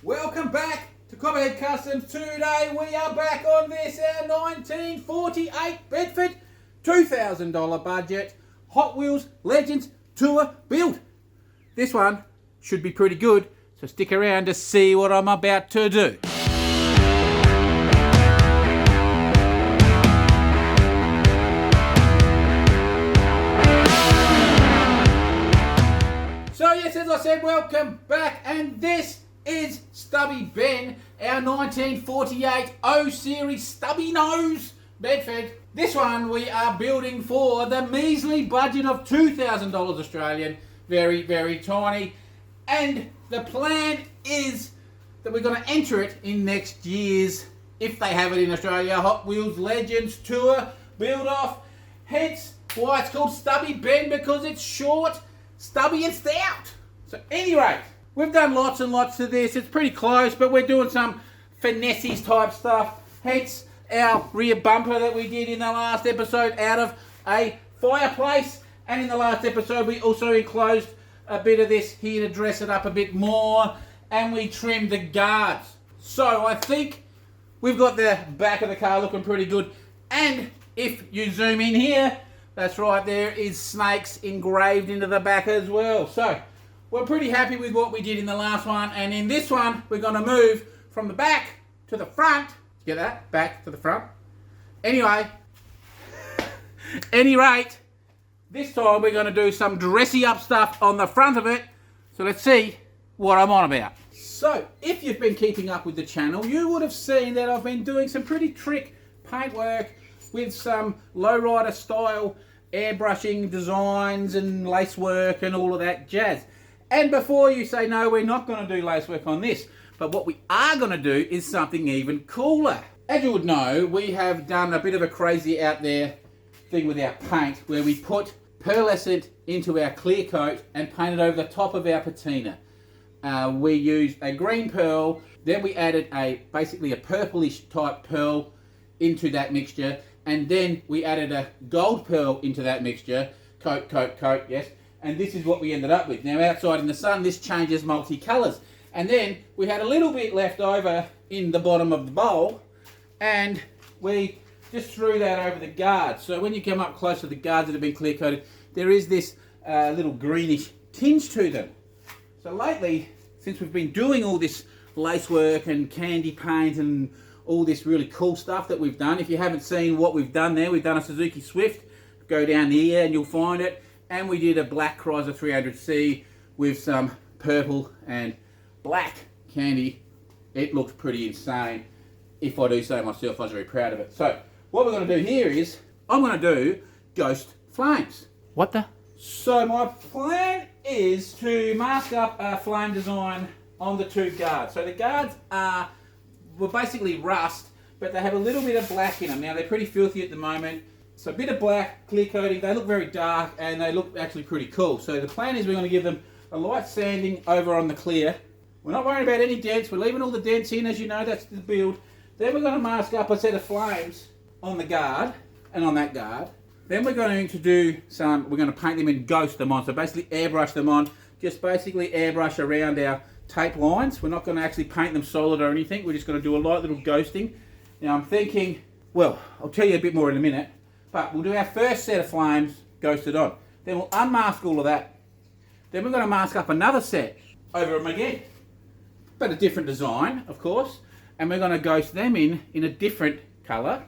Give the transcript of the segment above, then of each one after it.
Welcome back to Copperhead Customs. Today we are back on this, our 1948 Bedford $2,000 budget Hot Wheels Legends Tour build. This one should be pretty good, so stick around to see what I'm about to do. So yes, as I said, welcome back, and this is Stubby Ben, our 1948 O Series Stubby Nose Bedford. This one we are building for the measly budget of $2,000 Australian, very, very tiny. And the plan is that we're going to enter it in next year's, if they have it in Australia, Hot Wheels Legends Tour build-off. Hence why it's called Stubby Ben, because it's short, stubby and stout. So anyway, we've done lots and lots of this. It's pretty close, but we're doing some finesses type stuff. Hence our rear bumper that we did in the last episode out of a fireplace. And in the last episode, we also enclosed a bit of this here to dress it up a bit more. And we trimmed the guards. So I think we've got the back of the car looking pretty good. And if you zoom in here, that's right, there is snakes engraved into the back as well. So we're pretty happy with what we did in the last one, and in this one we're going to move from the back to the front. Get that? Back to the front. Anyway, any rate, this time we're going to do some dressy up stuff on the front of it. So let's see what I'm on about. So if you've been keeping up with the channel, you would have seen that I've been doing some pretty trick paintwork with some lowrider style airbrushing designs and lace work and all of that jazz. And before you say, no, we're not going to do lace work on this, but what we are going to do is something even cooler. As you would know, we have done a bit of a crazy out there thing with our paint, where we put pearlescent into our clear coat and painted over the top of our patina. We used a green pearl, then we added basically a purplish type pearl into that mixture, and then we added a gold pearl into that mixture. Coat, yes. And this is what we ended up with. Now outside in the sun, this changes multicolours. And then we had a little bit left over in the bottom of the bowl, and we just threw that over the guards. So when you come up close to the guards that have been clear coated, there is this little greenish tinge to them. So lately, since we've been doing all this lace work and candy paint and all this really cool stuff that we've done, if you haven't seen what we've done there, we've done a Suzuki Swift. Go down here and you'll find it. And we did a black Chrysler 300C with some purple and black candy. It looks pretty insane. If I do say myself, I was very proud of it. So what we're going to do here is I'm going to do ghost flames. What the? So my plan is to mask up a flame design on the two guards. So the guards were basically rust, but they have a little bit of black in them. Now they're pretty filthy at the moment. So a bit of black, clear coating, they look very dark and they look actually pretty cool. So the plan is we're going to give them a light sanding over on the clear. We're not worrying about any dents, we're leaving all the dents in, as you know, that's the build. Then we're going to mask up a set of flames on the guard and on that guard. Then we're going to do we're going to paint them and ghost them on. So basically airbrush them on, just basically airbrush around our tape lines. We're not going to actually paint them solid or anything, we're just going to do a light little ghosting. Now I'm thinking, well, I'll tell you a bit more in a minute. But we'll do our first set of flames ghosted on. Then we'll unmask all of that. Then we're going to mask up another set over them again. But a different design, of course. And we're going to ghost them in a different colour.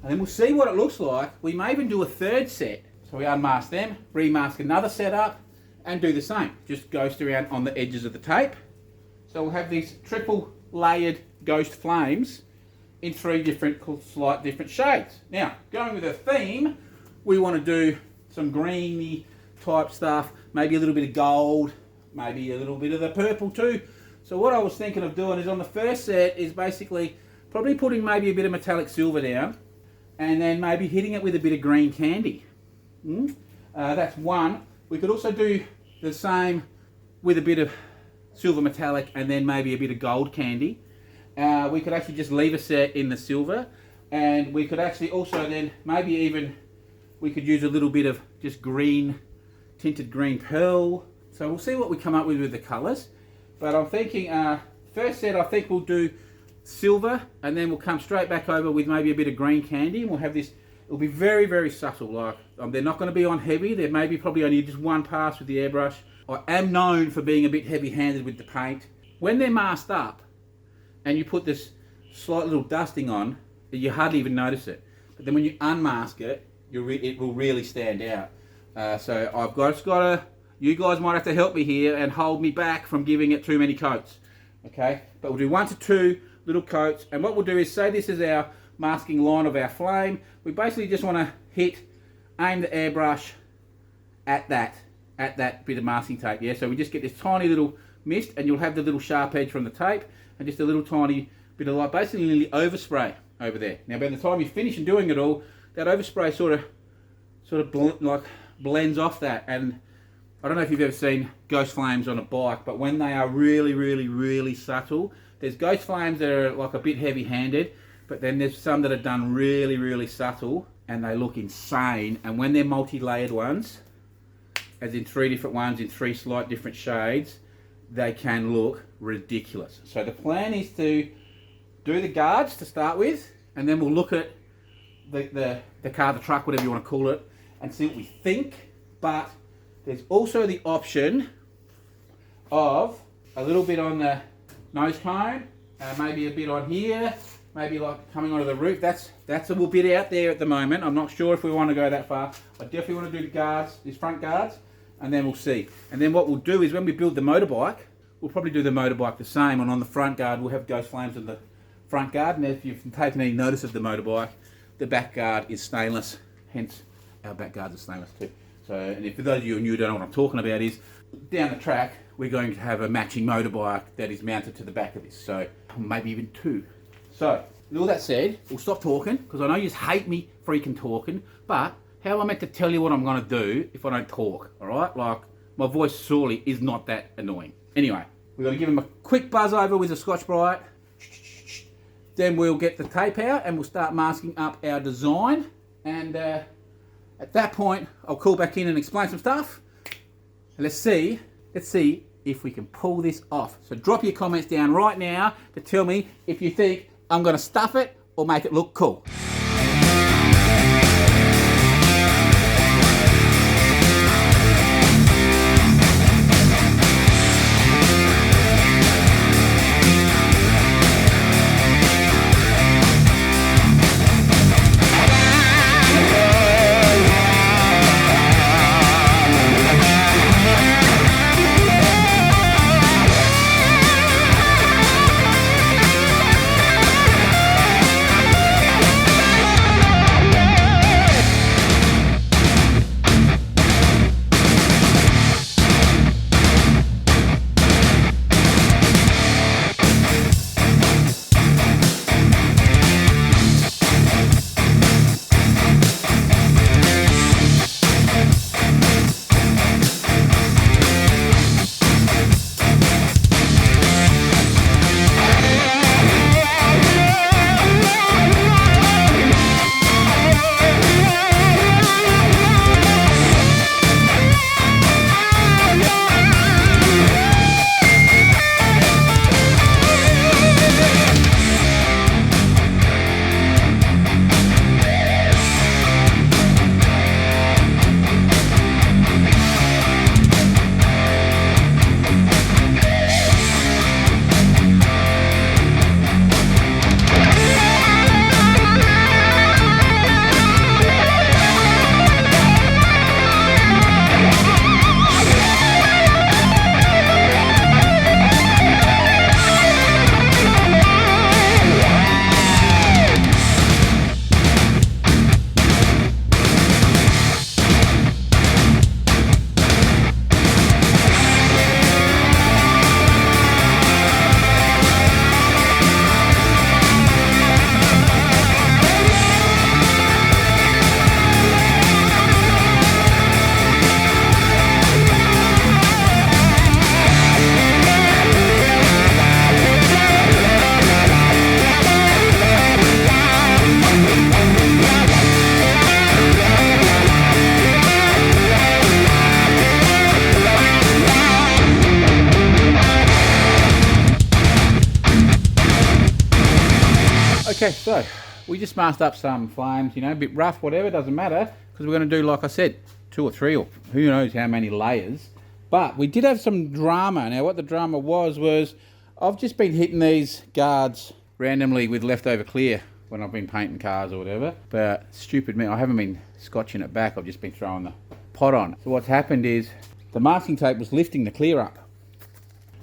And then we'll see what it looks like. We may even do a third set. So we unmask them, remask another set up, and do the same. Just ghost around on the edges of the tape. So we'll have these triple layered ghost flames in three slight different shades. Now, going with a theme, we want to do some greeny type stuff, maybe a little bit of gold, maybe a little bit of the purple too. So what I was thinking of doing is on the first set is basically probably putting maybe a bit of metallic silver down, and then maybe hitting it with a bit of green candy. That's one. We could also do the same with a bit of silver metallic and then maybe a bit of gold candy. We could actually just leave a set in the silver, and we could actually also then maybe even we could use a little bit of just green, tinted green pearl. So we'll see what we come up with the colours. But I'm thinking First set I think we'll do silver, and then we'll come straight back over with maybe a bit of green candy, and we'll have this. It'll be very, very subtle. Like they're not going to be on heavy. There may be probably only just one pass with the airbrush. I am known for being a bit heavy-handed with the paint. When they're masked up, and you put this slight little dusting on, you hardly even notice it. But then when you unmask it, it will really stand out. So I've just got to. You guys might have to help me here and hold me back from giving it too many coats. Okay, but we'll do 1 to 2 little coats, and what we'll do is say this is our masking line of our flame. We basically just want to aim the airbrush at that bit of masking tape. Yeah, so we just get this tiny little mist, and you'll have the little sharp edge from the tape, and just a little tiny bit of light, basically nearly overspray over there. Now, by the time you finish and doing it all, that overspray sort of blends off that. And I don't know if you've ever seen ghost flames on a bike, but when they are really, really, really subtle, there's ghost flames that are like a bit heavy-handed, but then there's some that are done really, really subtle, and they look insane. And when they're multi-layered ones, as in 3 different ones in 3 slight different shades, they can look ridiculous. So the plan is to do the guards to start with, and then we'll look at the car, the truck, whatever you want to call it, and see what we think. But there's also the option of a little bit on the nose cone, maybe a bit on here, maybe like coming onto the roof. That's a little bit out there at the moment. I'm not sure if we want to go that far. I definitely want to do the guards, these front guards, and then we'll see. And then what we'll do is when we build the motorbike, we'll probably do the motorbike the same, and on the front guard we'll have ghost flames on the front guard. And if you've taken any notice of the motorbike, the back guard is stainless, hence our back guards are stainless too. So, and if for those of you who don't know what I'm talking about, is down the track we're going to have a matching motorbike that is mounted to the back of this, so maybe even 2. So, with all that said, we'll stop talking, because I know you hate me freaking talking, but how am I meant to tell you what I'm going to do if I don't talk, alright? Like, my voice surely is not that annoying. Anyway, we've got to give him a quick buzz over with a Scotch-Brite, then we'll get the tape out and we'll start masking up our design, and at that point, I'll call back in and explain some stuff. And let's see if we can pull this off. So drop your comments down right now to tell me if you think I'm going to stuff it or make it look cool. Okay, so we just masked up some flames, you know, a bit rough, whatever, doesn't matter, because we're going to do, like I said, 2 or 3 or who knows how many layers. But we did have some drama. Now, what the drama was I've just been hitting these guards randomly with leftover clear when I've been painting cars or whatever. But stupid me, I haven't been scotching it back. I've just been throwing the pot on. So what's happened is the masking tape was lifting the clear up.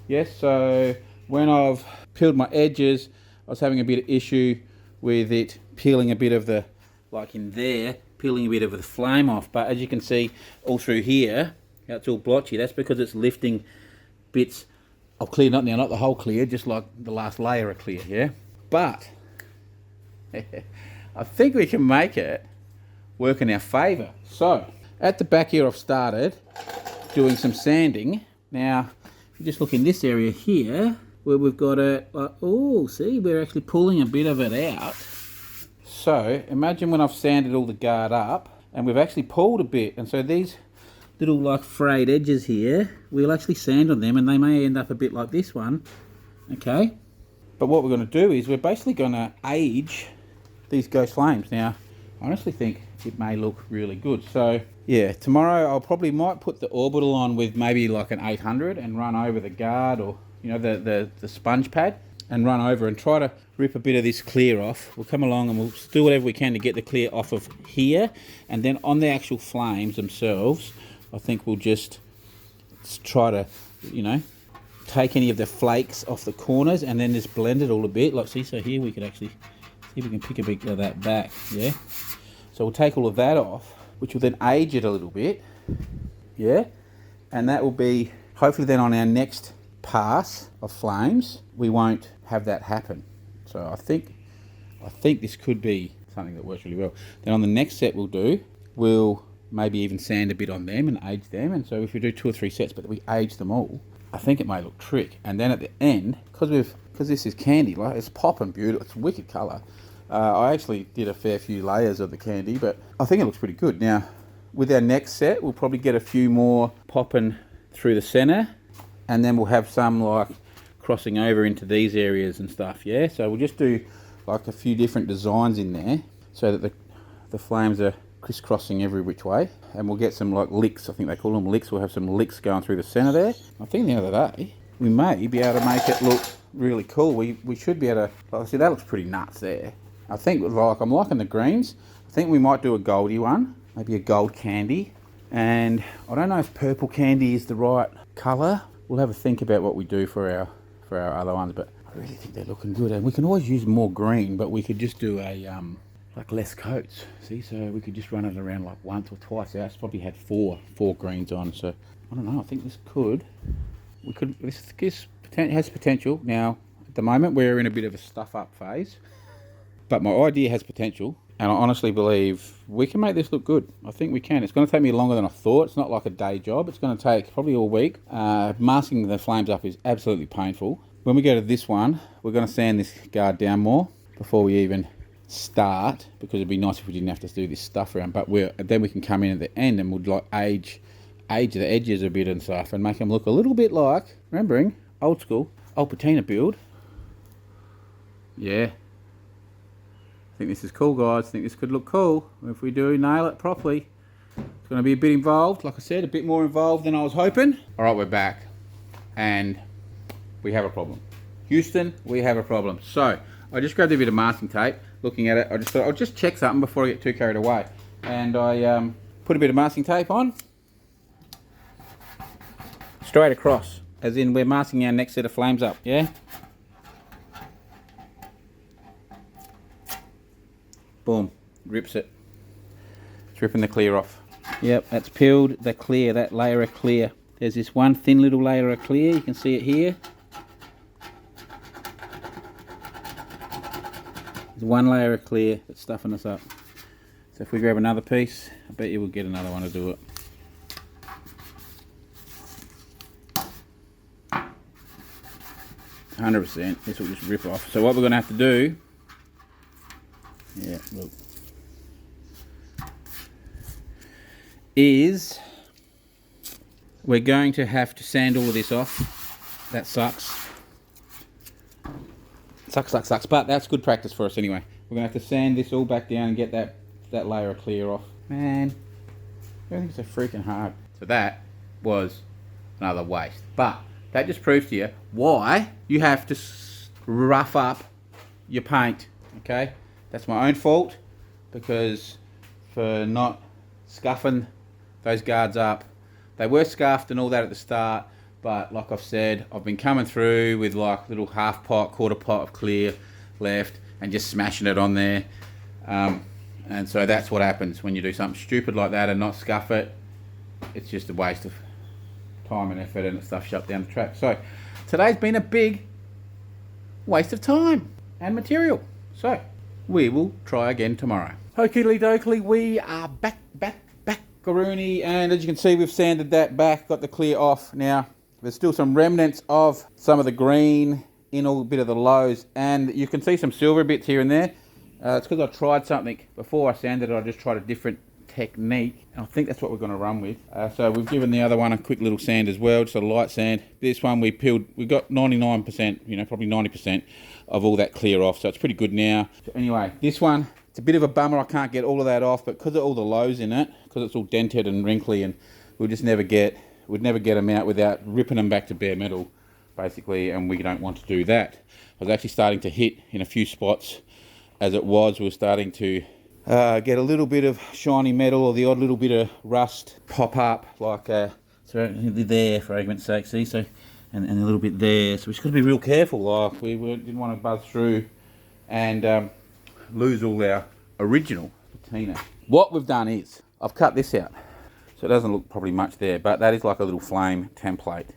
Yes, so when I've peeled my edges, I was having a bit of issue with it peeling a bit of the, like in there, peeling a bit of the flame off. But as you can see all through here, how it's all blotchy, that's because it's lifting bits of clear, not the whole clear, just like the last layer of clear, yeah? But I think we can make it work in our favour. So at the back here I've started doing some sanding. Now if you just look in this area here where we've got it, oh, see, we're actually pulling a bit of it out. So imagine when I've sanded all the guard up and we've actually pulled a bit, and so these little like frayed edges here, we'll actually sand on them and they may end up a bit like this one, okay? But what we're going to do is we're basically going to age these ghost flames. Now, I honestly think it may look really good. So yeah, tomorrow I'll probably might put the orbital on with maybe like an 800 and run over the guard, or you know, the sponge pad, and run over and try to rip a bit of this clear off. We'll come along and we'll do whatever we can to get the clear off of here, and then on the actual flames themselves, I think we'll just try to, you know, take any of the flakes off the corners and then just blend it all a bit. Like, see, so here we could actually see if we can pick a bit of that back, yeah? So we'll take all of that off, which will then age it a little bit, yeah? And that will be, hopefully then on our next pass of flames, we won't have that happen. So I think this could be something that works really well. Then on the next set we'll maybe even sand a bit on them and age them. And so if we do 2 or 3 sets, but we age them all, I think it may look trick. And then at the end, because this is candy, like it's popping beautiful, it's wicked colour. I actually did a fair few layers of the candy, but I think it looks pretty good. Now, with our next set, we'll probably get a few more popping through the centre, and then we'll have some like crossing over into these areas and stuff, yeah? So we'll just do like a few different designs in there so that the flames are crisscrossing every which way, and we'll get some like licks. I think they call them licks. We'll have some licks going through the centre there. I think the other day we may be able to make it look really cool. We should be able to, like, see, that looks pretty nuts there. I think like I'm liking the greens. I think we might do a goldy one, maybe a gold candy, and I don't know if purple candy is the right colour. We'll have a think about what we do for our other ones, but I really think they're looking good. And we can always use more green, but we could just do a like less coats, see, so we could just run it around like once or twice. Ours probably had four greens on, so I don't know, I think this has potential. Now at the moment we're in a bit of a stuff up phase, but my idea has potential, and I honestly believe we can make this look good. I think we can. It's going to take me longer than I thought. It's not like a day job. It's going to take probably all week. Masking the flames up is absolutely painful. When we go to this one, we're going to sand this guard down more before we even start, because it'd be nice if we didn't have to do this stuff around, but then we can come in at the end and we'd like age the edges a bit and stuff and make them look a little bit like, remembering old school, old patina build. Yeah, I think this is cool, guys. I think this could look cool if we do nail it properly. It's going to be a bit involved, like I said, a bit more involved than I was hoping. All right, we're back and we have a problem. Houston, we have a problem. So I just grabbed a bit of masking tape. Looking at it, I just thought I'll just check something before I get too carried away. And I put a bit of masking tape on. Straight across, as in we're masking our next set of flames up, yeah? Boom, rips it. It's ripping the clear off. Yep, that's peeled the clear, that layer of clear. There's this one thin little layer of clear, you can see it here. There's one layer of clear that's stuffing us up. So if we grab another piece, I bet you we'll get another one to do it. %. This will just rip off. So what we're going to have to do, yeah, look, is we're going to have to sand all of this off. That sucks. Sucks. But that's good practice for us anyway. We're going to have to sand this all back down and get that layer of clear off. Man, everything's so freaking hard. So that was another waste. But that just proves to you why you have to rough up your paint, okay? That's my own fault, because for not scuffing those guards up. They were scuffed and all that at the start, but like I've said, I've been coming through with like little half pot, quarter pot of clear left and just smashing it on there. And so that's what happens when you do something stupid like that and not scuff it. It's just a waste of time and effort, and it's stuff shut down the track. So today's been a big waste of time and material. So we will try again tomorrow. Okie dokie, we are back, Garoony, and as you can see, we've sanded that back, got the clear off. Now there's still some remnants of some of the green in a bit of the lows, and you can see some silver bits here and there. It's because I tried something before I sanded it. I just tried a different technique, and I think that's what we're going to run with. So we've given the other one a quick little sand as well, just a light sand. This one we got 99%, probably 90% of all that clear off, so it's pretty good now. So anyway, this one, it's a bit of a bummer I can't get all of that off, but because of all the lows in it, because it's all dented and wrinkly, and we'd never get them out without ripping them back to bare metal, basically, and we don't want to do that. I was actually starting to hit in a few spots. As it was, we were starting to get a little bit of shiny metal or the odd little bit of rust pop up, like so there, for argument's sake, see, so, and a little bit there. So we just got to be real careful, like didn't want to buzz through and lose all our original patina. What we've done is, I've cut this out, so it doesn't look probably much there, but that is like a little flame template,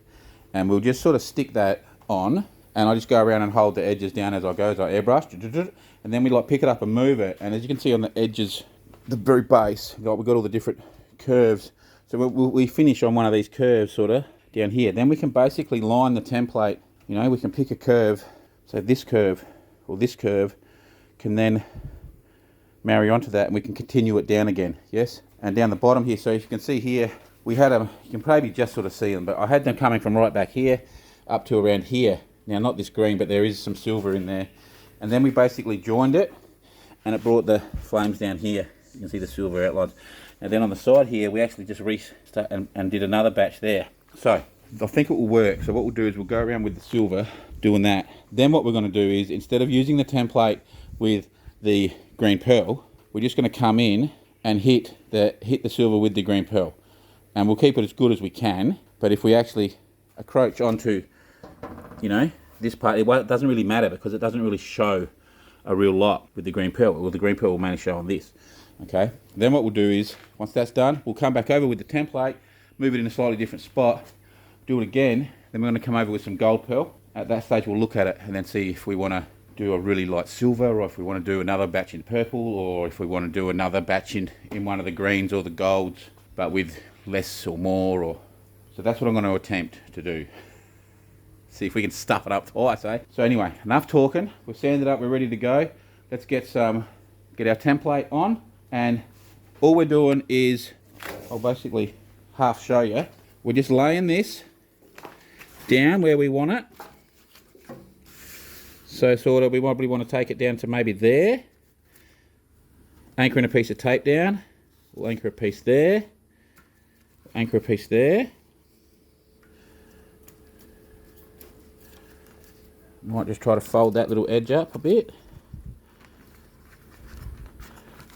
and we'll just sort of stick that on, and I just go around and hold the edges down as I go, as I airbrush, and then we like pick it up and move it, and as you can see on the edges, the very base, we've got all the different curves, so we finish on one of these curves sort of down here. Then we can basically line the template, we can pick a curve, so this curve or this curve can then marry onto that, and we can continue it down again, yes? And down the bottom here, so if you can see here, we had them, you can probably just sort of see them, but I had them coming from right back here up to around here. Now, not this green, but there is some silver in there. And then we basically joined it, and it brought the flames down here. You can see the silver outlines. And then on the side here, we actually just restart and did another batch there. So I think it will work. So what we'll do is we'll go around with the silver doing that. Then what we're going to do is, instead of using the template with the green pearl, we're just going to come in and hit the silver with the green pearl. And we'll keep it as good as we can. But if we actually encroach onto, this part, it doesn't really matter, because it doesn't really show a real lot with the green pearl. Well, the green pearl will mainly show on this. Okay. Then what we'll do is, once that's done, we'll come back over with the template, move it in a slightly different spot, do it again. Then we're going to come over with some gold pearl. At that stage, we'll look at it and then see if we want to do a really light silver, or if we want to do another batch in purple, or if we want to do another batch in one of the greens or the golds, but with less or more. Or so that's what I'm going to attempt to do. See if we can stuff it up twice, eh? So anyway, enough talking. We've sanded up, we're ready to go. Let's get our template on, and all we're doing is, I'll basically half show you. We're just laying this down where we want it. So sort of, we probably want to take it down to maybe there. Anchoring a piece of tape down. We'll anchor a piece there. Anchor a piece there. Might just try to fold that little edge up a bit,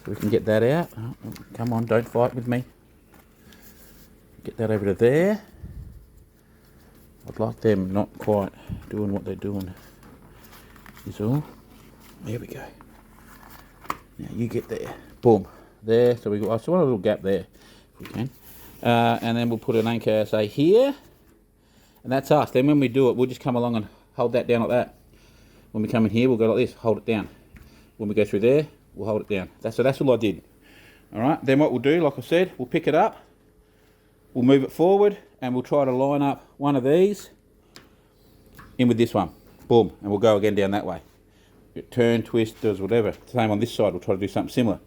so we can get that out. Oh, come on, don't fight with me. Get that over to there. I'd like them not quite doing what they're doing. Is all. There we go. Now you get there. Boom. There. So I still want a little gap there, if we can. And then we'll put an anchor, say here, and that's us. Then when we do it, we'll just come along and hold that down like that. When we come in here, we'll go like this, hold it down. When we go through there, we'll hold it down. That's all I did. All right, then what we'll do, like I said, we'll pick it up, we'll move it forward, and we'll try to line up one of these in with this one. Boom, and we'll go again down that way. Turn, twist, does whatever. Same on this side, we'll try to do something similar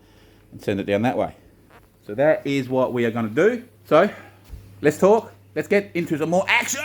and send it down that way. So that is what we are going to do. So, let's talk. Let's get into some more action!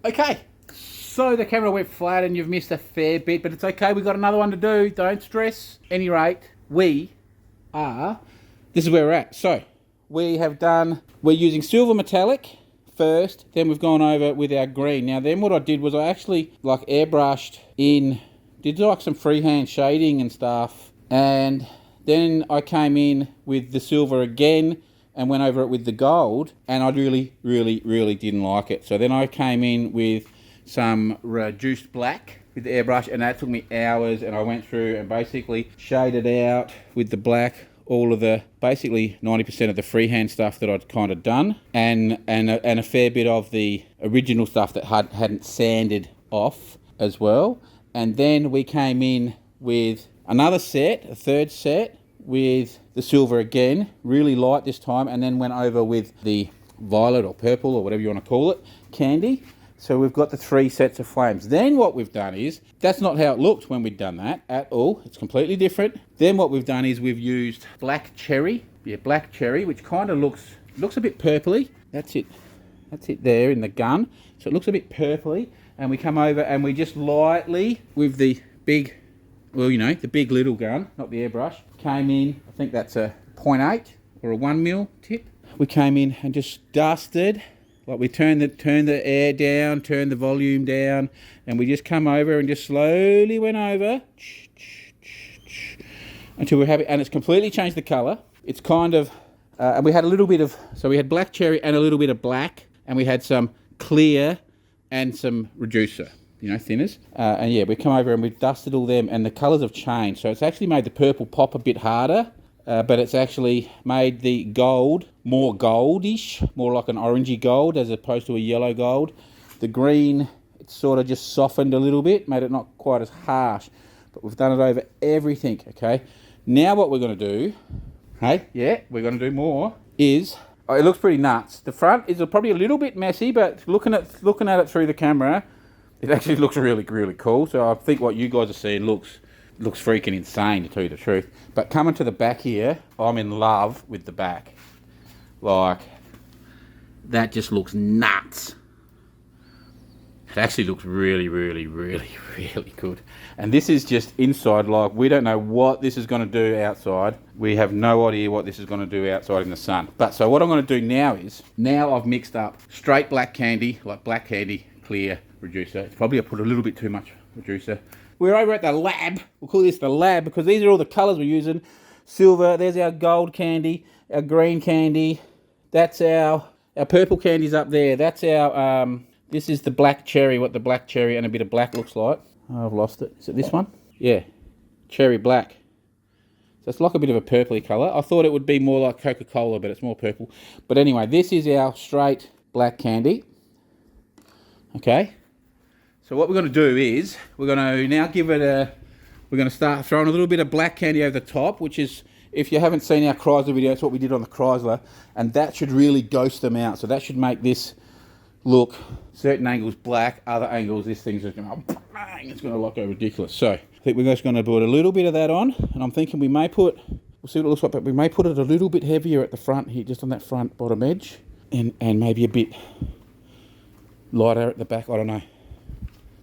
Okay, so the camera went flat and you've missed a fair bit, but it's okay, we've got another one to do, don't stress. Any rate, this is where we're at. So, we're using silver metallic first, then we've gone over with our green. Now then what I did was I actually like airbrushed in, did like some freehand shading and stuff, and then I came in with the silver again and went over it with the gold, and I really didn't like it. So then I came in with some reduced black with the airbrush, and that took me hours, and I went through and basically shaded out with the black all of the, basically 90% of the freehand stuff that I'd kind of done, and a fair bit of the original stuff that hadn't sanded off as well. And then we came in with another set, a third set, with the silver again, really light this time, and then went over with the violet or purple or whatever you want to call it, candy. So we've got the 3 sets of flames. Then what we've done is, that's not how it looked when we'd done that at all. It's completely different. Then what we've done is we've used black cherry. Yeah, black cherry, which kind of looks a bit purpley. That's it there in the gun. So it looks a bit purpley. And we come over and we just lightly, with the big, well, you know, the big little gun, not the airbrush, came in, I think that's a 0.8 or a 1 mil tip. We came in and just dusted. Like we turn the air down, turn the volume down, and we just come over and just slowly went over until we're happy. And it's completely changed the colour. It's kind of, and we had a little bit of, so we had black cherry and a little bit of black, and we had some clear and some reducer, you know, thinners. And yeah, we come over and we've dusted all them, and the colours have changed. So it's actually made the purple pop a bit harder. But it's actually made the gold more goldish, more like an orangey gold as opposed to a yellow gold. The green, it's sort of just softened a little bit, made it not quite as harsh. But we've done it over everything, okay? Now what we're going to do, hey, yeah, we're going to do more, is, oh, it looks pretty nuts. The front is probably a little bit messy, but looking at it through the camera, it actually looks really cool. So I think what you guys are seeing looks freaking insane, to tell you the truth. But coming to the back here, I'm in love with the back. Like, that just looks nuts. It actually looks really good. And this is just inside, like, we don't know what this is going to do outside. We have no idea what this is going to do outside in the sun. But so what I'm going to do now is, now I've mixed up straight black candy, like black candy, clear, reducer. It's probably I put a little bit too much reducer. We're over at the lab. We'll call this the lab because these are all the colours we're using. Silver, there's our gold candy, our green candy. That's our purple candy's up there. That's our, this is the black cherry, what the black cherry and a bit of black looks like. Oh, I've lost it. Is it this one? Yeah, cherry black. So it's like a bit of a purpley colour. I thought it would be more like Coca-Cola, but it's more purple. But anyway, this is our straight black candy. Okay. So what we're going to do is, we're going to now give it we're going to start throwing a little bit of black candy over the top, which is, if you haven't seen our Chrysler video, that's what we did on the Chrysler, and that should really ghost them out. So that should make this look, certain angles black, other angles, this thing's just going to, bang, it's going to look ridiculous. So I think we're just going to put a little bit of that on, and I'm thinking we may put, we'll see what it looks like, but we may put it a little bit heavier at the front here, just on that front bottom edge, and maybe a bit lighter at the back, I don't know.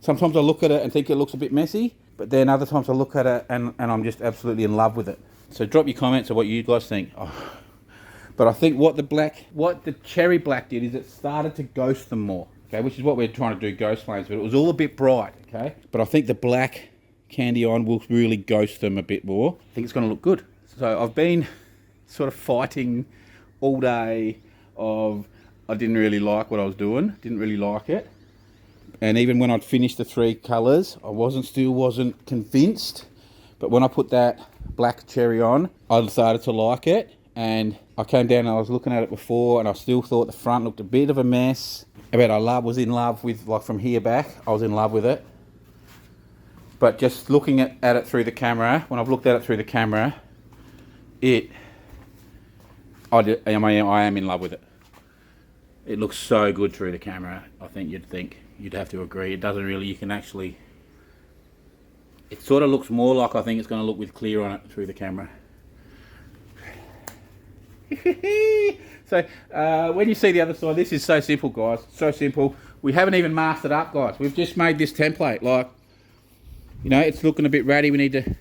Sometimes I look at it and think it looks a bit messy, but then other times I look at it and I'm just absolutely in love with it. So drop your comments on what you guys think. Oh. But I think what the cherry black did is it started to ghost them more, okay, which is what we're trying to do, ghost flames, but it was all a bit bright, okay? But I think the black candy on will really ghost them a bit more. I think it's going to look good. So I've been sort of fighting all day of, I didn't really like what I was doing, didn't really like it. And even when I'd finished the 3 colours, I still wasn't convinced. But when I put that black cherry on, I started to like it. And I came down and I was looking at it before, and I still thought the front looked a bit of a mess. But I was in love with, like from here back, I was in love with it. But just looking at it through the camera, when I've looked at it through the camera, I am in love with it. It looks so good through the camera. I think you'd have to agree. It doesn't really, you can actually, it sort of looks more like I think it's going to look with clear on it through the camera. So when you see the other side, this is so simple, guys. So simple. We haven't even masked it up, guys. We've just made this template. Like, you know, it's looking a bit ratty. We need to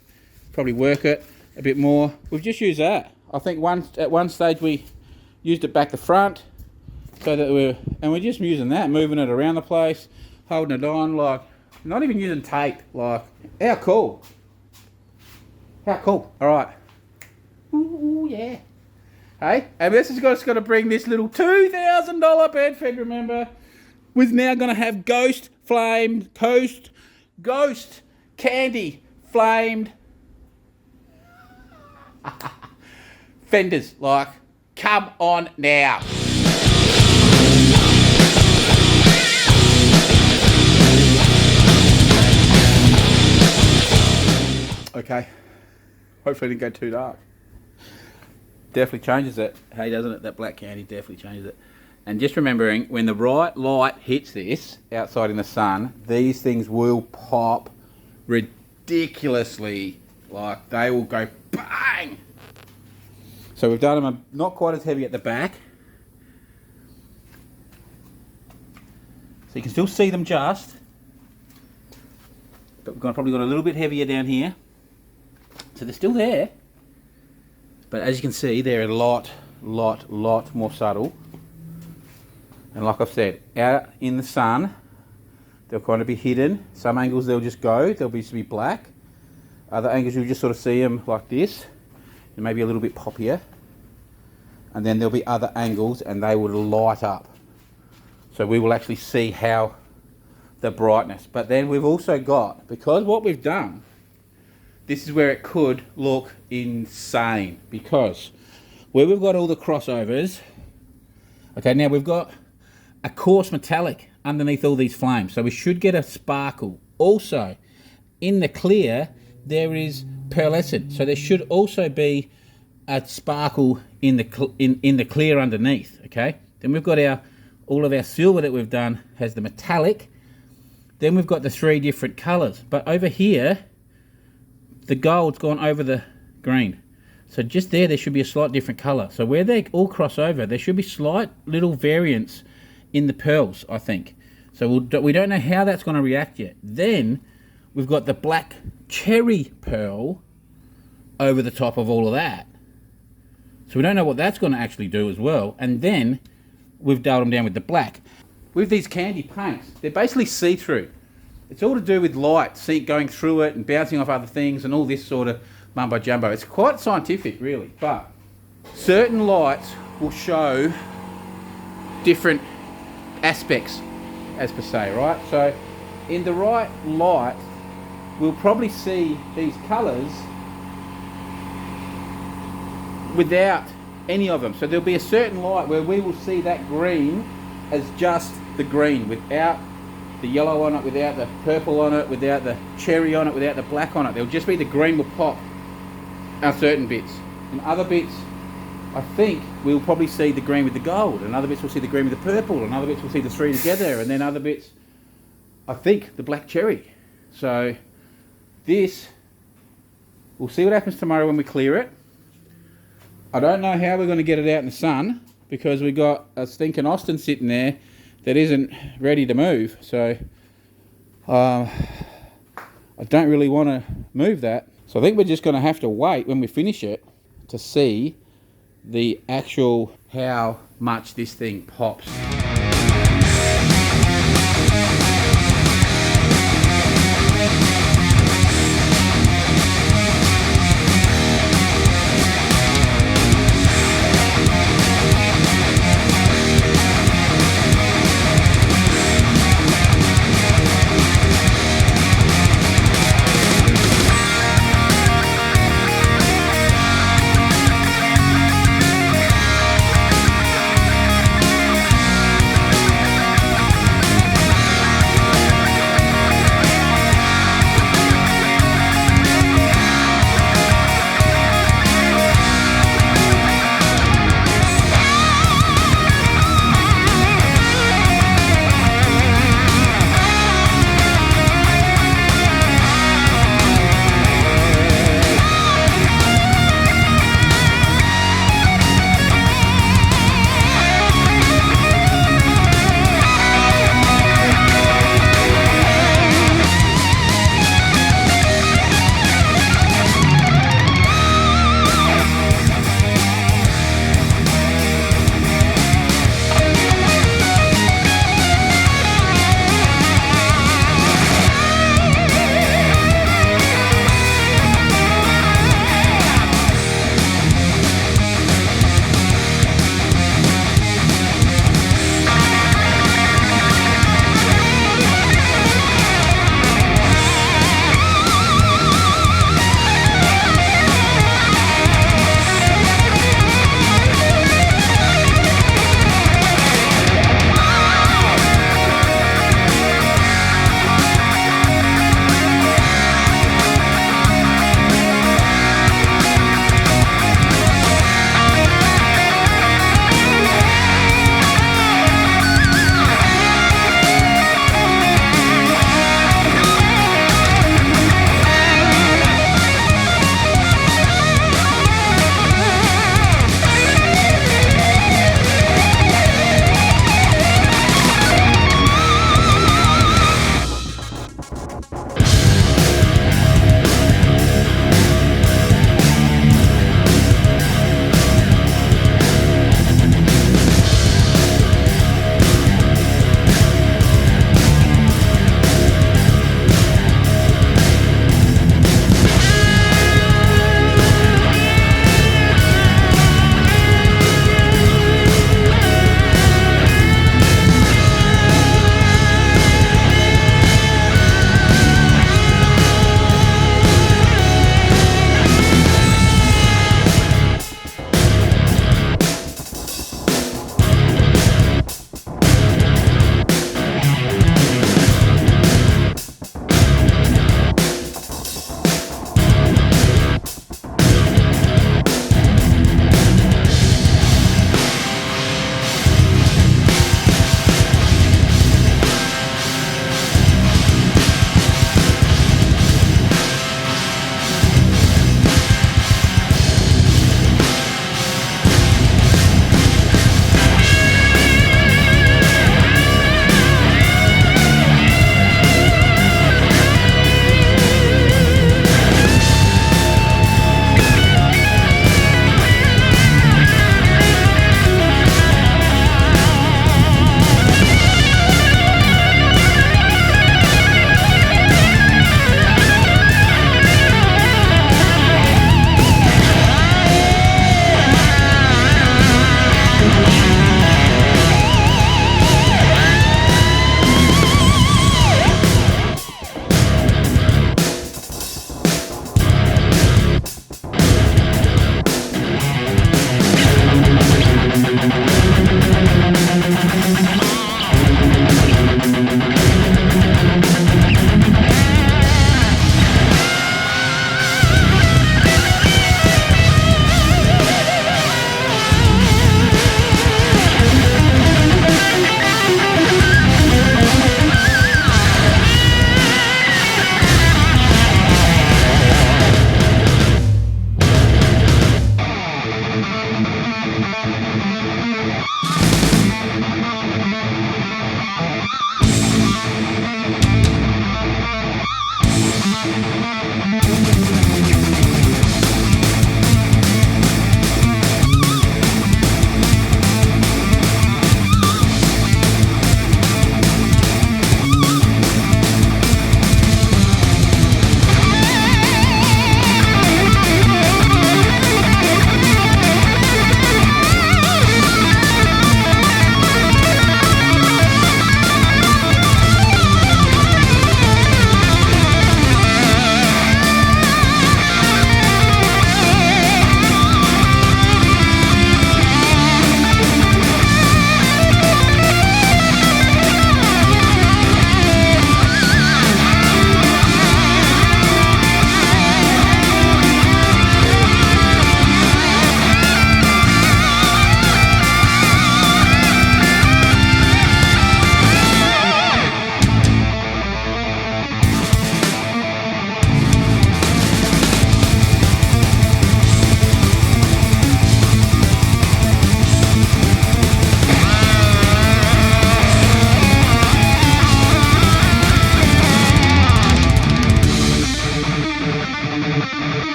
probably work it a bit more. We've just used that. I think at one stage we used it back to front, so that we're just using that, moving it around the place, holding it on, like, not even using tape. Like, how cool. How cool. All right. Ooh, yeah. Hey, and this is just going to bring this little $2,000 Bedford, remember? We're now going to have ghost candy flamed fenders. Like, come on now. Okay. Hopefully it didn't go too dark. Definitely changes it. Hey, doesn't it? That black candy definitely changes it. And just remembering, when the right light hits this outside in the sun, these things will pop ridiculously. Like, they will go bang. So we've done them not quite as heavy at the back. So you can still see them just. But we've probably got a little bit heavier down here. So they're still there. But as you can see, they're a lot more subtle. And like I've said, out in the sun, they'll kind of be hidden. Some angles they'll just go, they'll be black. Other angles you'll just sort of see them like this, and maybe a little bit poppier. And then there'll be other angles and they will light up. So we will actually see how the brightness. But then we've also got, because what we've done, this is where it could look insane, because where we've got all the crossovers, okay, now we've got a coarse metallic underneath all these flames, so we should get a sparkle. Also, in the clear, there is pearlescent, so there should also be a sparkle in the clear underneath, okay? Then we've got all of our silver that we've done has the metallic. Then we've got the 3 different colours, but over here, the gold's gone over the green. So just there should be a slight different colour. So where they all cross over, there should be slight little variance in the pearls, I think. So we don't know how that's going to react yet. Then we've got the black cherry pearl over the top of all of that. So we don't know what that's going to actually do as well. And then we've dulled them down with the black. With these candy paints, they're basically see-through. It's all to do with light, going through it and bouncing off other things and all this sort of mumbo jumbo. It's quite scientific, really, but certain lights will show different aspects, as per se, right? So in the right light, we'll probably see these colours without any of them. So there'll be a certain light where we will see that green as just the green, without the yellow on it, without the purple on it, without the cherry on it, without the black on it. There'll just be the green will pop on certain bits. In other bits, I think we'll probably see the green with the gold, and other bits we'll see the green with the purple, and other bits we'll see the 3 together, and then other bits, I think, the black cherry. So this, we'll see what happens tomorrow when we clear it. I don't know how we're going to get it out in the sun, because we've got a stinking Austin sitting there that isn't ready to move. So I don't really want to move that. So I think we're just going to have to wait when we finish it to see the actual how much this thing pops.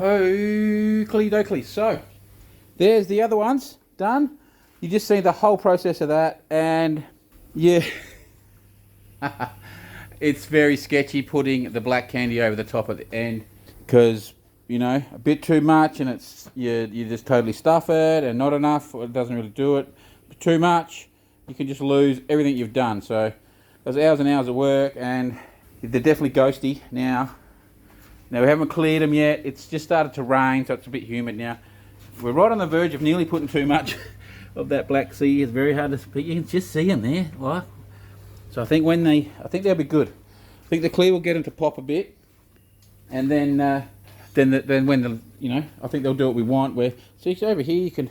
Oakley dokley. So, there's the other ones done. You just see the whole process of that, and yeah, it's very sketchy putting the black candy over the top at the end, because, you know, a bit too much and it's you just totally stuff it, and not enough, it doesn't really do it. But too much, you can just lose everything you've done. So there's hours and hours of work, and they're definitely ghosty now. Now, we haven't cleared them yet. It's just started to rain, so it's a bit humid now. We're right on the verge of nearly putting too much of that black sea. It's very hard to speak. You can just see them there, like. So I think they'll be good. I think the clear will get them to pop a bit, and then when the, you know, I think they'll do what we want. Where, see, over here you can,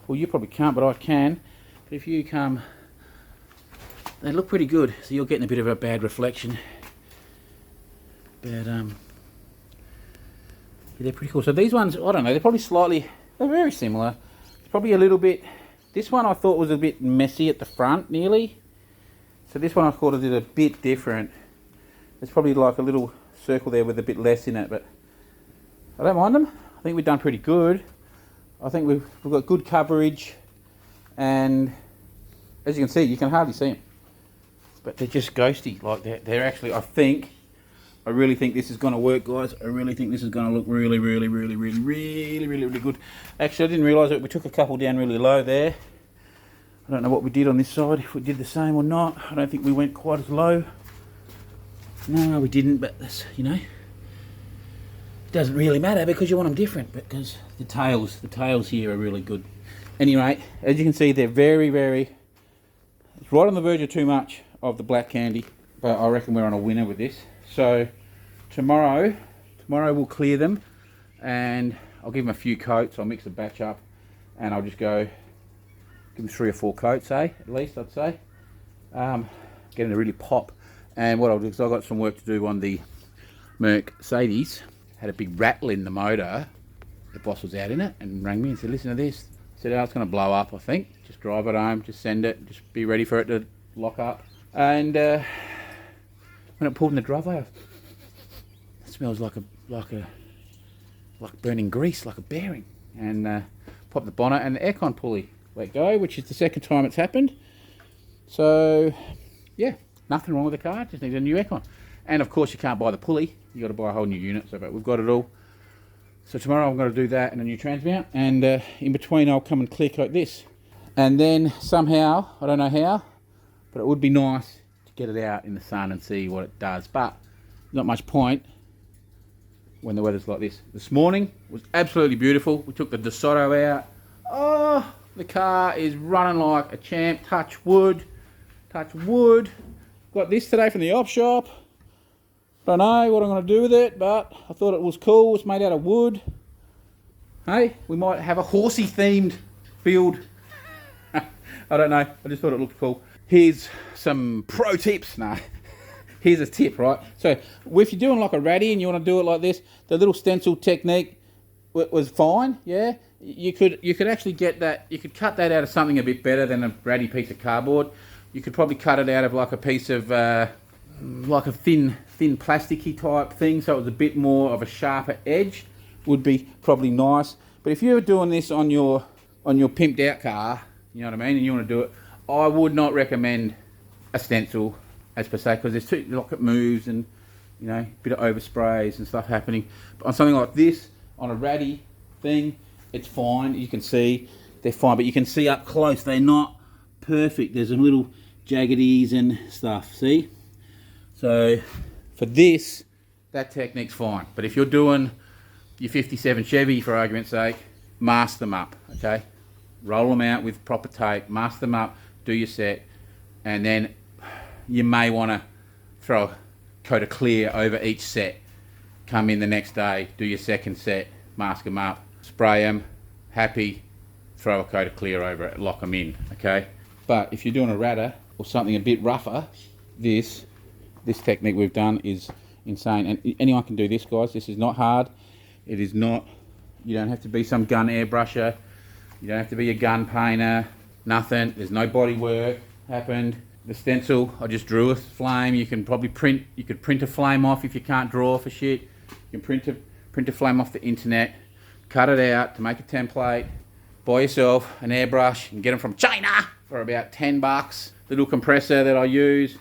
well, you probably can't, but I can. But if you come, they look pretty good. So you're getting a bit of a bad reflection, but they're pretty cool. So these ones, I don't know, they're very similar. It's probably a little bit, this one I thought was a bit messy at the front, nearly. So this one I thought it did a bit different. There's probably like a little circle there with a bit less in it, but I don't mind them. I think we've done pretty good. I think we've got good coverage, and as you can see, you can hardly see them. But they're just ghosty, like they're actually, I really think this is going to work, guys. I really think this is going to look really good. Actually, I didn't realise it. We took a couple down really low there. I don't know what we did on this side, if we did the same or not. I don't think we went quite as low. No, we didn't, but that's, you know, it doesn't really matter because you want them different, because the tails here are really good. Anyway, as you can see, they're very, it's right on the verge of too much of the black candy, but I reckon we're on a winner with this. So tomorrow we'll clear them, and I'll give them a few coats. I'll mix the batch up, and I'll just go give them 3 or 4 coats, at least, I'd say. Get them to really pop. And what I'll do is I've got some work to do on the Mercedes. Had a big rattle in the motor. The boss was out in it and rang me and said, listen to this. I said, oh, it's going to blow up, I think. Just drive it home, just send it, just be ready for it to lock up. And when it pulled in the driveway, it smells like burning grease, like a bearing. And popped the bonnet, and the aircon pulley let go, which is the second time it's happened. So yeah, nothing wrong with the car, just needs a new aircon. And of course you can't buy the pulley, you got to buy a whole new unit. So, but we've got it all. So tomorrow I'm going to do that and a new transmount, and in between I'll come and clear coat this. And then somehow, I don't know how, but it would be nice to get it out in the sun and see what it does. But not much point when the weather's like this. This morning was absolutely beautiful. We took the DeSoto out. Oh, the car is running like a champ. Touch wood. Touch wood. Got this today from the op shop. Don't know what I'm going to do with it, but I thought it was cool. It's made out of wood. Hey, we might have a horsey themed build. I don't know. I just thought it looked cool. Here's some pro tips. No. Here's a tip, right? So if you're doing like a ratty and you want to do it like this, the little stencil technique was fine, yeah? You could actually get that, you could cut that out of something a bit better than a ratty piece of cardboard. You could probably cut it out of like a piece of, like a thin plasticky type thing, so it was a bit more of a sharper edge, would be probably nice. But if you're doing this on your pimped out car, you know what I mean, and you want to do it, I would not recommend a stencil as per se, because there's too, like, it moves and, you know, a bit of oversprays and stuff happening. But on something like this, on a ratty thing, it's fine. You can see they're fine, but you can see up close they're not perfect. There's some little jaggedies and stuff, see? So for this, that technique's fine. But if you're doing your 57 Chevy, for argument's sake, mask them up, okay? Roll them out with proper tape, mask them up, do your set, and then you may want to throw a coat of clear over each set. Come in the next day, do your second set, mask them up, spray them, happy, throw a coat of clear over it, lock them in, okay? But if you're doing a ratter or something a bit rougher, this technique we've done is insane. And anyone can do this, guys. This is not hard. It is not, you don't have to be some gun airbrusher. You don't have to be a gun painter, nothing. There's no body work happened. The stencil, I just drew a flame. You can probably print, you could print a flame off if you can't draw for shit. You can print a flame off the internet, cut it out to make a template, buy yourself an airbrush and get them from China for about 10 bucks. The little compressor that I use,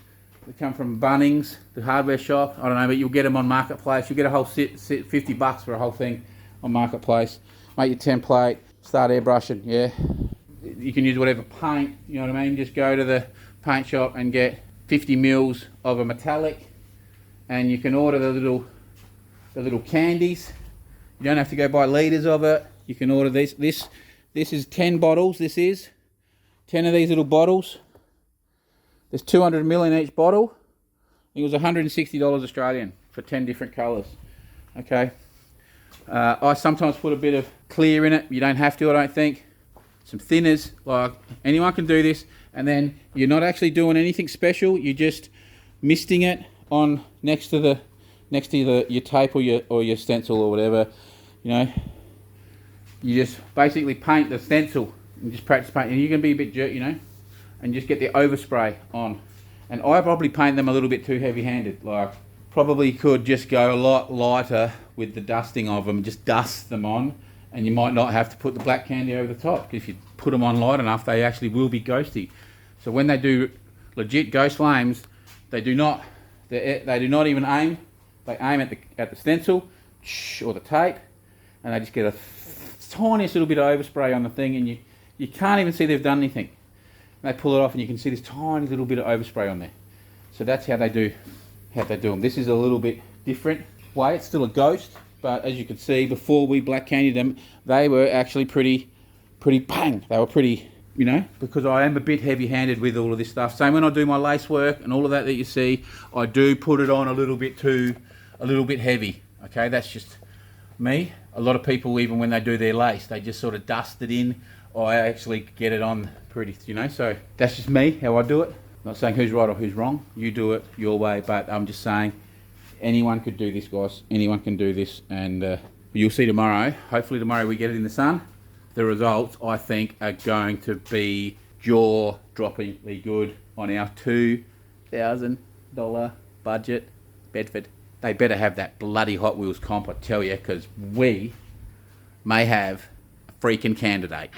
they come from Bunnings, the hardware shop. I don't know, but you'll get them on Marketplace. You'll get a whole set 50 bucks for a whole thing on Marketplace. Make your template, start airbrushing, yeah. You can use whatever paint, you know what I mean? Just go to the paint shop and get 50 mils of a metallic, and you can order the little candies. You don't have to go buy litres of it. You can order this. This is 10 bottles. This is 10 of these little bottles. There's 200 ml in each bottle. It was $160 Australian for 10 different colours. Okay. I sometimes put a bit of clear in it. You don't have to, I don't think. Some thinners, like anyone can do this. And then you're not actually doing anything special. You're just misting it on next to your tape or your stencil or whatever. You know, you just basically paint the stencil and just practice painting. And you can be a bit jerk, you know, and just get the overspray on. And I probably paint them a little bit too heavy-handed. Like, probably could just go a lot lighter with the dusting of them. Just dust them on, and you might not have to put the black candy over the top. If you put them on light enough, they actually will be ghosty. So when they do legit ghost flames, they do not even aim. They aim at the stencil or the tape, and they just get a tiniest little bit of overspray on the thing, and you can't even see they've done anything. And they pull it off, and you can see this tiny little bit of overspray on there. So that's how they do them. This is a little bit different way. It's still a ghost, but as you can see, before we black candied them, they were actually pretty bang. They were pretty, you know, because I am a bit heavy-handed with all of this stuff. Same when I do my lace work and all of that you see, I do put it on a little bit heavy. Okay, that's just me. A lot of people, even when they do their lace, they just sort of dust it in. I actually get it on pretty, you know, so that's just me, how I do it. Not saying who's right or who's wrong. You do it your way, but I'm just saying anyone could do this, guys. Anyone can do this, and you'll see tomorrow. Hopefully tomorrow we get it in the sun. The results, I think, are going to be jaw-droppingly good on our $2,000 budget Bedford. They better have that bloody Hot Wheels comp, I tell you, because we may have a freaking candidate.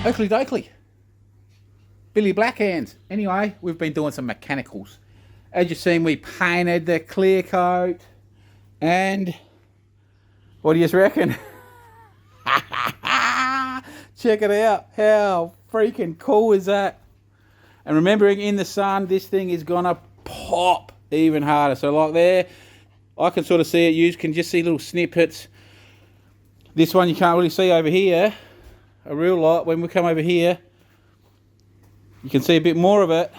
Oakley Doakley. Billy Blackhands. Anyway, we've been doing some mechanicals. As you've seen, we painted the clear coat. And what do you reckon? Check it out. How freaking cool is that? And remembering, in the sun, this thing is going to pop even harder. So like there, I can sort of see it. You can just see little snippets. This one you can't really see over here a real lot. When we come over here, you can see a bit more of it.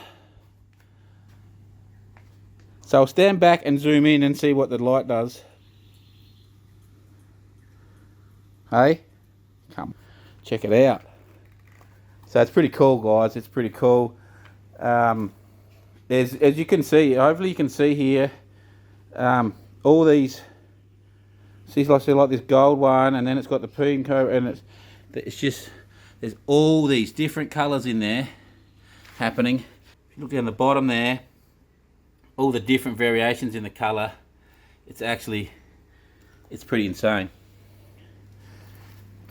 So I'll stand back and zoom in and see what the light does. Hey, come check it out. So it's pretty cool, guys. It's pretty cool. As you can see, hopefully you can see here, all these. See, like this gold one, and then it's got the peen coat, and it's just, there's all these different colours in there happening. If you look down the bottom there, all the different variations in the colour, it's pretty insane.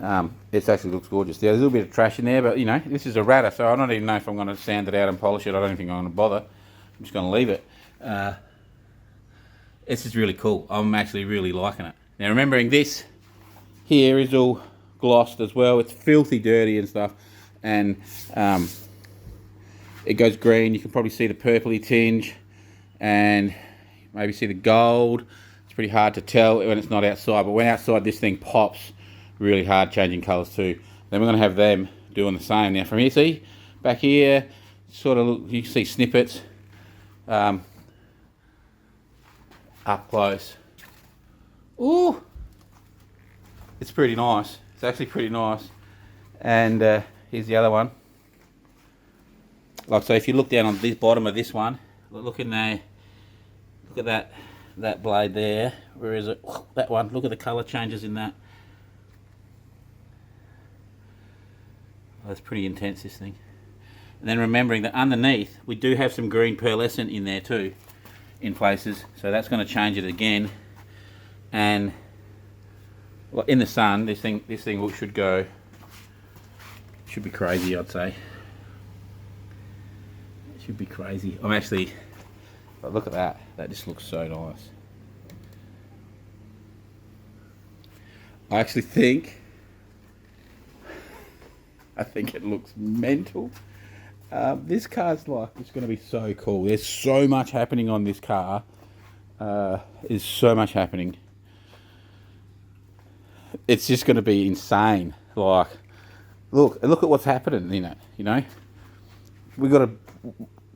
It actually looks gorgeous. There's a little bit of trash in there, but you know, this is a Ratter, so I don't even know if I'm going to sand it out and polish it. I don't think I'm going to bother. I'm just going to leave it. It's just really cool. I'm actually really liking it. Now, remembering this here is all glossed as well. It's filthy dirty and stuff, and it goes green. You can probably see the purpley tinge and maybe see the gold. It's pretty hard to tell when it's not outside, but when outside this thing pops really hard, changing colours too. Then we're going to have them doing the same. Now from here, see, back here, sort of, you can see snippets up close. Ooh, it's pretty nice. It's actually pretty nice. And here's the other one. Like so, if you look down on this bottom of this one, look in there. Look at that blade there. Where is it? That one. Look at the colour changes in that. Oh, that's pretty intense, this thing. And then remembering that underneath we do have some green pearlescent in there too, in places. So that's going to change it again. And well, in the sun, this thing should go. Should be crazy, I'd say. It should be crazy. I'm actually. But look at that. That just looks so nice. I actually think. I think it looks mental. This car's like, it's going to be so cool. There's so much happening on this car. There's so much happening. It's just going to be insane. Like, look at what's happening in it. You know, we got a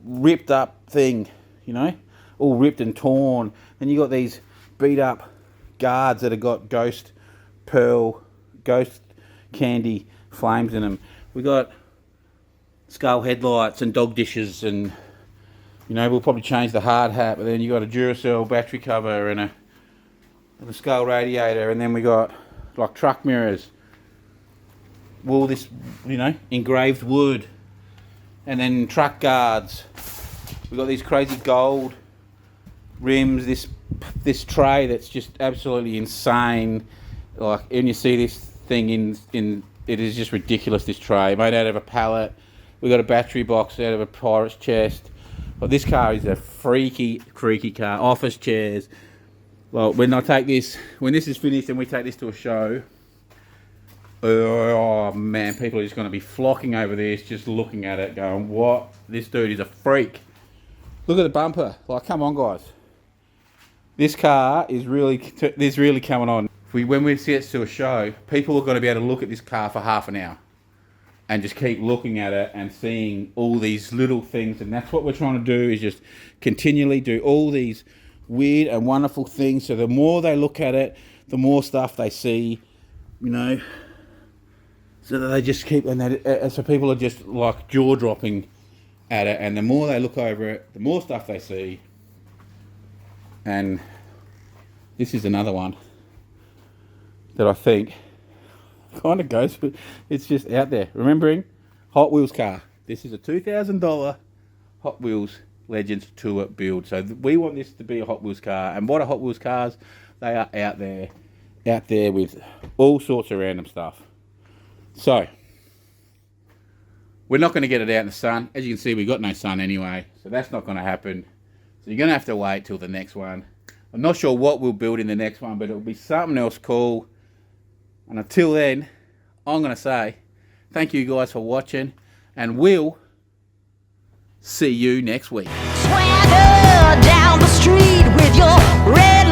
ripped up thing. You know, all ripped and torn. Then you got these beat up guards that have got ghost candy flames in them. We got skull headlights and dog dishes, and you know, we'll probably change the hard hat, but then you got a Duracell battery cover and a skull radiator, and then we got like truck mirrors, all this, you know, engraved wood, and then truck guards. We got these crazy gold rims, this tray that's just absolutely insane. Like, when you see this thing in it is just ridiculous, this tray, made out of a pallet. We got a battery box out of a pirate's chest. But this car is a freaky car. Office chairs. Well, when this is finished and we take this to a show, oh man, people are just going to be flocking over this, just looking at it, going, what? This dude is a freak. Look at the bumper. Like, come on, guys. This car is really coming on. When we see it to a show, people are going to be able to look at this car for half an hour and just keep looking at it and seeing all these little things. And that's what we're trying to do, is just continually do all these weird and wonderful things. So the more they look at it, the more stuff they see, you know. So that they just keep, so people are just like jaw dropping at it. And the more they look over it, the more stuff they see. And this is another one that I think kind of goes, it's just out there. Remembering, Hot Wheels car. This is a $2,000 Hot Wheels Legends Tour build. So we want this to be a Hot Wheels car. And what are Hot Wheels cars? They are out there with all sorts of random stuff. So, we're not going to get it out in the sun. As you can see, we've got no sun anyway. So that's not going to happen. So you're going to have to wait till the next one. I'm not sure what we'll build in the next one, but it'll be something else cool. And until then, I'm going to say thank you guys for watching, and we'll see you next week. Swagger down the street with your red